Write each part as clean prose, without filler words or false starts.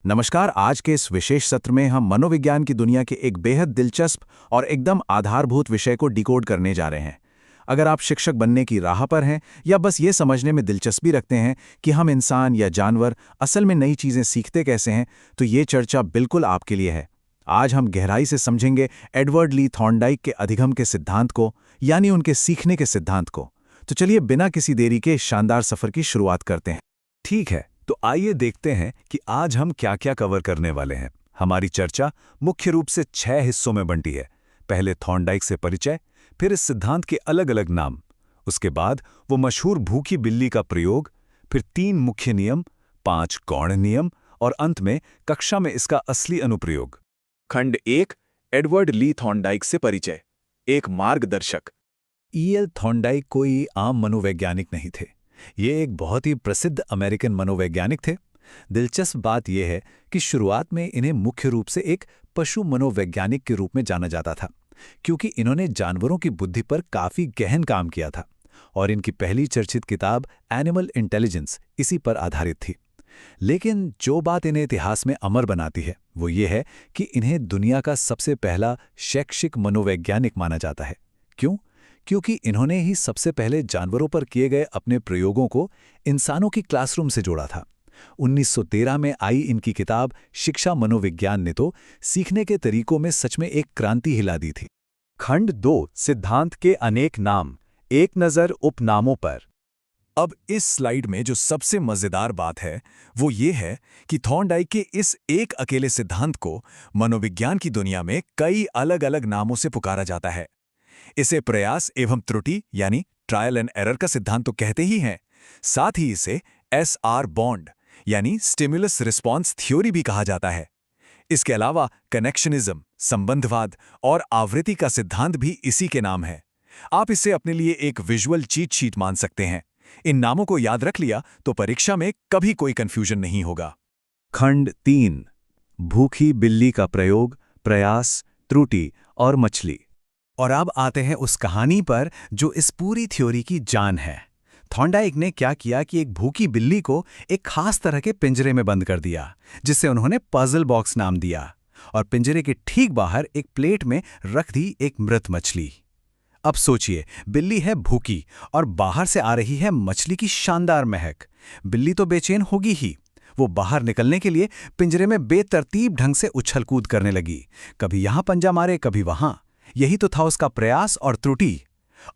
नमस्कार। आज के इस विशेष सत्र में हम मनोविज्ञान की दुनिया के एक बेहद दिलचस्प और एकदम आधारभूत विषय को डिकोड करने जा रहे हैं। अगर आप शिक्षक बनने की राह पर हैं या बस ये समझने में दिलचस्पी रखते हैं कि हम इंसान या जानवर असल में नई चीज़ें सीखते कैसे हैं, तो ये चर्चा बिल्कुल आपके लिए है। आज हम गहराई से समझेंगे एडवर्ड ली थॉर्नडाइक के अधिगम के सिद्धांत को, यानी उनके सीखने के सिद्धांत को। तो चलिए बिना किसी देरी के इस शानदार सफ़र की शुरुआत करते हैं। ठीक है, तो आइए देखते हैं कि आज हम क्या-क्या कवर करने वाले हैं। हमारी चर्चा मुख्य रूप से 6 हिस्सों में बंटी है। पहले थॉर्नडाइक से परिचय, फिर इस सिद्धांत के अलग-अलग नाम, उसके बाद वो मशहूर भूखी बिल्ली का प्रयोग, फिर 3 मुख्य नियम, 5 गौण नियम और अंत में कक्षा में इसका असली अनुप्रयोग। खंड 1, एडवर्ड ली थॉर्नडाइक से परिचय, एक मार्गदर्शक। ईएल थॉर्नडाइक कोई आम मनोवैज्ञानिक नहीं थे। ये एक बहुत ही प्रसिद्ध अमेरिकन मनोवैज्ञानिक थे। दिलचस्प बात यह है कि शुरुआत में इन्हें मुख्य रूप से एक पशु मनोवैज्ञानिक के रूप में जाना जाता था, क्योंकि इन्होंने जानवरों की बुद्धि पर काफ़ी गहन काम किया था और इनकी पहली चर्चित किताब एनिमल इंटेलिजेंस इसी पर आधारित थी। लेकिन जो बात इन्हें इतिहास में अमर बनाती है वो ये है कि इन्हें दुनिया का सबसे पहला शैक्षिक मनोवैज्ञानिक माना जाता है। क्यों? क्योंकि इन्होंने ही सबसे पहले जानवरों पर किए गए अपने प्रयोगों को इंसानों की क्लासरूम से जोड़ा था। 1913 में आई इनकी किताब शिक्षा मनोविज्ञान ने तो सीखने के तरीकों में सच में एक क्रांति हिला दी थी। खंड 2, सिद्धांत के अनेक नाम, एक नज़र उपनामों पर। अब इस स्लाइड में जो सबसे मजेदार बात है वो ये है कि थॉर्नडाइक के इस एक अकेले सिद्धांत को मनोविज्ञान की दुनिया में कई अलग अलग नामों से पुकारा जाता है। इसे प्रयास एवं त्रुटि यानी ट्रायल एंड एरर का सिद्धांत तो कहते ही हैं, साथ ही इसे SR बॉन्ड यानी स्टिमुलस रिस्पॉन्स थ्योरी भी कहा जाता है। इसके अलावा कनेक्शनिज्म, संबंधवाद और आवृत्ति का सिद्धांत भी इसी के नाम है। आप इसे अपने लिए एक विजुअल चीट शीट मान सकते हैं। इन नामों को याद रख लिया तो परीक्षा में कभी कोई कंफ्यूजन नहीं होगा। खंड 3, भूखी बिल्ली का प्रयोग, प्रयास, त्रुटि और मछली। और अब आते हैं उस कहानी पर जो इस पूरी थ्योरी की जान है। थॉर्नडाइक ने क्या किया कि एक भूखी बिल्ली को एक खास तरह के पिंजरे में बंद कर दिया, जिसे उन्होंने पजल बॉक्स नाम दिया, और पिंजरे के ठीक बाहर एक प्लेट में रख दी एक मृत मछली। अब सोचिए, बिल्ली है भूखी और बाहर से आ रही है मछली की शानदार महक। बिल्ली तो बेचैन होगी ही। वो बाहर निकलने के लिए पिंजरे में बेतरतीब ढंग से उछल कूद करने लगी, कभी यहां पंजा मारे कभी वहां। यही तो था उसका प्रयास और त्रुटि।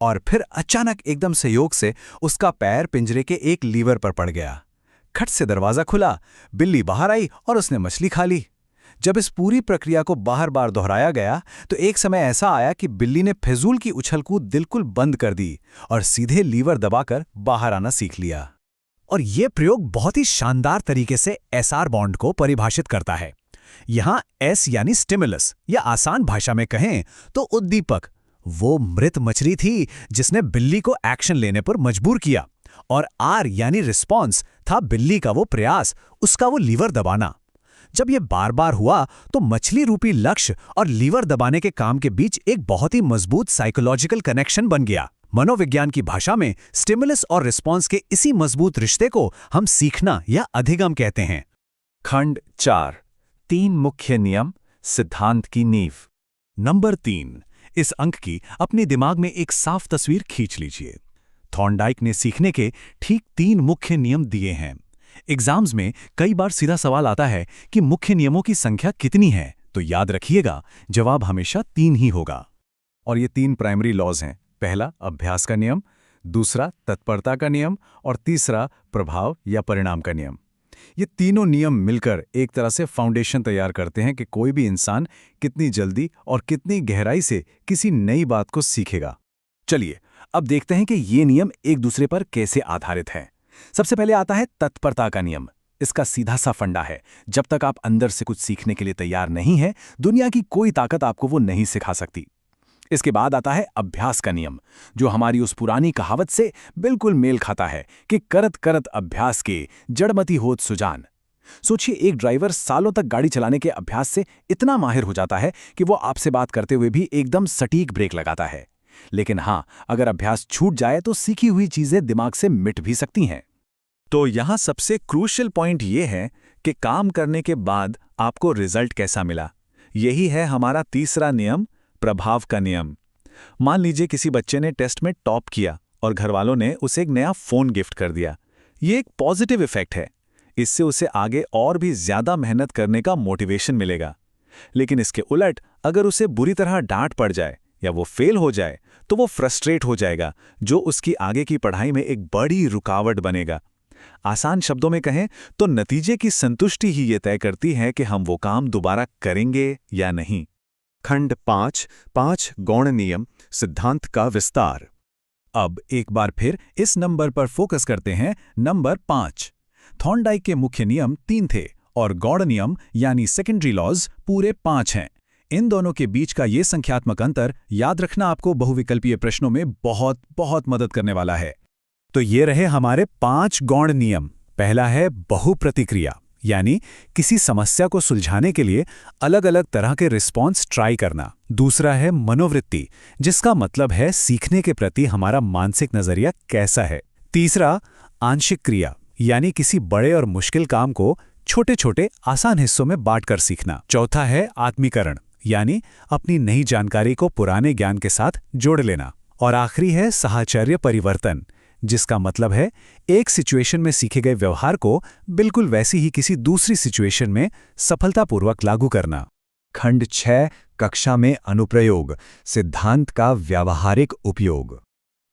और फिर अचानक एकदम संयोग से उसका पैर पिंजरे के एक लीवर पर पड़ गया। खट से दरवाजा खुला, बिल्ली बाहर आई और उसने मछली खा ली। जब इस पूरी प्रक्रिया को बार बार दोहराया गया तो एक समय ऐसा आया कि बिल्ली ने फिजूल की उछलकूद बिल्कुल बंद कर दी और सीधे लीवर दबाकर बाहर आना सीख लिया। और यह प्रयोग बहुत ही शानदार तरीके से SR बॉन्ड को परिभाषित करता है। यहां S यानी स्टिमुलस, या आसान भाषा में कहें तो उद्दीपक, वो मृत मछली थी जिसने बिल्ली को एक्शन लेने पर मजबूर किया, और R यानी रिस्पॉन्स था बिल्ली का वो प्रयास, उसका वो लीवर दबाना। जब ये बार बार हुआ तो मछली रूपी लक्ष्य और लीवर दबाने के काम के बीच एक बहुत ही मजबूत साइकोलॉजिकल कनेक्शन बन गया। मनोविज्ञान की भाषा में स्टिमुलस और रिस्पॉन्स के इसी मजबूत रिश्ते को हम सीखना या अधिगम कहते हैं। खंड 4, 3 मुख्य नियम, सिद्धांत की नींव। नंबर 3, इस अंक की अपने दिमाग में एक साफ तस्वीर खींच लीजिए। थॉर्नडाइक ने सीखने के ठीक 3 मुख्य नियम दिए हैं। एग्जाम्स में कई बार सीधा सवाल आता है कि मुख्य नियमों की संख्या कितनी है, तो याद रखिएगा जवाब हमेशा 3 ही होगा। और ये 3 प्राइमरी लॉज हैं। पहला अभ्यास का नियम, दूसरा तत्परता का नियम और तीसरा प्रभाव या परिणाम का नियम। ये तीनों नियम मिलकर एक तरह से फाउंडेशन तैयार करते हैं कि कोई भी इंसान कितनी जल्दी और कितनी गहराई से किसी नई बात को सीखेगा। चलिए अब देखते हैं कि ये नियम एक दूसरे पर कैसे आधारित हैं। सबसे पहले आता है तत्परता का नियम। इसका सीधा सा फंडा है, जब तक आप अंदर से कुछ सीखने के लिए तैयार नहीं हैं, दुनिया की कोई ताकत आपको वो नहीं सिखा सकती। इसके बाद आता है अभ्यास का नियम, जो हमारी उस पुरानी कहावत से बिल्कुल मेल खाता है कि करत करत अभ्यास के जड़मती होत सुजान। सोचिए, एक ड्राइवर सालों तक गाड़ी चलाने के अभ्यास से इतना माहिर हो जाता है कि वो आपसे बात करते हुए भी एकदम सटीक ब्रेक लगाता है। लेकिन हाँ, अगर अभ्यास छूट जाए तो सीखी हुई चीजें दिमाग से मिट भी सकती हैं। तो यहाँ सबसे क्रूशियल पॉइंट ये है कि काम करने के बाद आपको रिजल्ट कैसा मिला। यही है हमारा तीसरा नियम, प्रभाव का नियम। मान लीजिए किसी बच्चे ने टेस्ट में टॉप किया और घरवालों ने उसे एक नया फ़ोन गिफ्ट कर दिया। ये एक पॉजिटिव इफेक्ट है। इससे उसे आगे और भी ज़्यादा मेहनत करने का मोटिवेशन मिलेगा। लेकिन इसके उलट अगर उसे बुरी तरह डांट पड़ जाए या वो फेल हो जाए तो वो फ्रस्ट्रेट हो जाएगा, जो उसकी आगे की पढ़ाई में एक बड़ी रुकावट बनेगा। आसान शब्दों में कहें तो नतीजे की संतुष्टि ही ये तय करती है कि हम वो काम दोबारा करेंगे या नहीं। खंड 5 गौण नियम, सिद्धांत का विस्तार। अब एक बार फिर इस नंबर पर फोकस करते हैं, नंबर 5। थॉर्नडाइक के मुख्य नियम 3 थे और गौण नियम यानी सेकेंडरी लॉज पूरे 5 हैं। इन दोनों के बीच का ये संख्यात्मक अंतर याद रखना आपको बहुविकल्पीय प्रश्नों में बहुत बहुत मदद करने वाला है। तो ये रहे हमारे 5 गौण नियम। पहला है बहुप्रतिक्रिया, यानी किसी समस्या को सुलझाने के लिए अलग अलग तरह के रिस्पॉन्स ट्राई करना। दूसरा है मनोवृत्ति, जिसका मतलब है सीखने के प्रति हमारा मानसिक नजरिया कैसा है। तीसरा आंशिक क्रिया, यानी किसी बड़े और मुश्किल काम को छोटे छोटे आसान हिस्सों में बांटकर सीखना। चौथा है आत्मीकरण, यानी अपनी नई जानकारी को पुराने ज्ञान के साथ जोड़ लेना। और आखिरी है साहचर्य परिवर्तन, जिसका मतलब है एक सिचुएशन में सीखे गए व्यवहार को बिल्कुल वैसी ही किसी दूसरी सिचुएशन में सफलतापूर्वक लागू करना। खंड 6 कक्षा में अनुप्रयोग, सिद्धांत का व्यावहारिक उपयोग।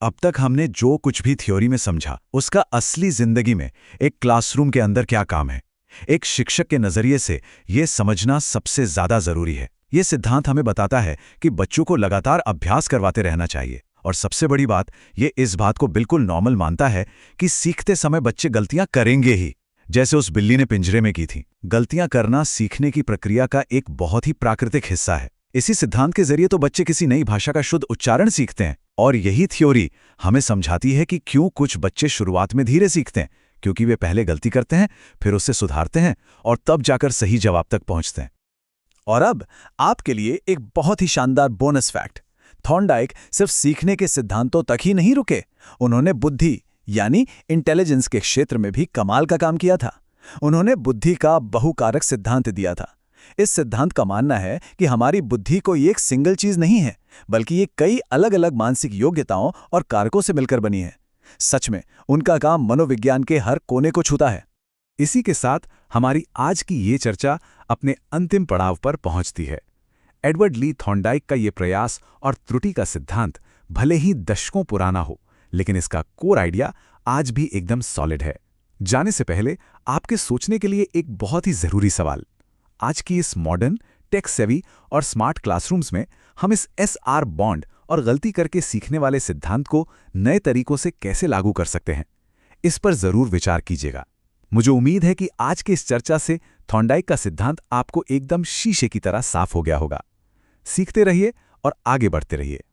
अब तक हमने जो कुछ भी थ्योरी में समझा उसका असली जिंदगी में, एक क्लासरूम के अंदर क्या काम है, एक शिक्षक के नजरिए से यह समझना सबसे ज्यादा जरूरी है। यह सिद्धांत हमें बताता है कि बच्चों को लगातार अभ्यास करवाते रहना चाहिए। और सबसे बड़ी बात, ये इस बात को बिल्कुल नॉर्मल मानता है कि सीखते समय बच्चे गलतियां करेंगे ही, जैसे उस बिल्ली ने पिंजरे में की थी। गलतियां करना सीखने की प्रक्रिया का एक बहुत ही प्राकृतिक हिस्सा है। इसी सिद्धांत के जरिए तो बच्चे किसी नई भाषा का शुद्ध उच्चारण सीखते हैं। और यही थ्योरी हमें समझाती है कि क्यों कुछ बच्चे शुरुआत में धीरे सीखते हैं, क्योंकि वे पहले गलती करते हैं, फिर उसे सुधारते हैं और तब जाकर सही जवाब तक पहुंचते हैं। और अब आपके लिए एक बहुत ही शानदार बोनस फैक्ट। थॉर्नडाइक सिर्फ सीखने के सिद्धांतों तक ही नहीं रुके, उन्होंने बुद्धि यानी इंटेलिजेंस के क्षेत्र में भी कमाल का काम किया था। उन्होंने बुद्धि का बहुकारक सिद्धांत दिया था। इस सिद्धांत का मानना है कि हमारी बुद्धि कोई एक सिंगल चीज नहीं है, बल्कि ये कई अलग अलग मानसिक योग्यताओं और कारकों से मिलकर बनी है। सच में उनका काम मनोविज्ञान के हर कोने को छूता है। इसी के साथ हमारी आज की ये चर्चा अपने अंतिम पड़ाव पर पहुंचती है। एडवर्ड ली थॉर्नडाइक का ये प्रयास और त्रुटि का सिद्धांत भले ही दशकों पुराना हो, लेकिन इसका कोर आइडिया आज भी एकदम सॉलिड है। जाने से पहले आपके सोचने के लिए एक बहुत ही जरूरी सवाल। आज की इस मॉडर्न, टेक सेवी और स्मार्ट क्लासरूम्स में हम इस SR बॉन्ड और गलती करके सीखने वाले सिद्धांत को नए तरीकों से कैसे लागू कर सकते हैं? इस पर जरूर विचार कीजिएगा। मुझे उम्मीद है कि आज की इस चर्चा से थॉर्नडाइक का सिद्धांत आपको एकदम शीशे की तरह साफ हो गया होगा। सीखते रहिए और आगे बढ़ते रहिए।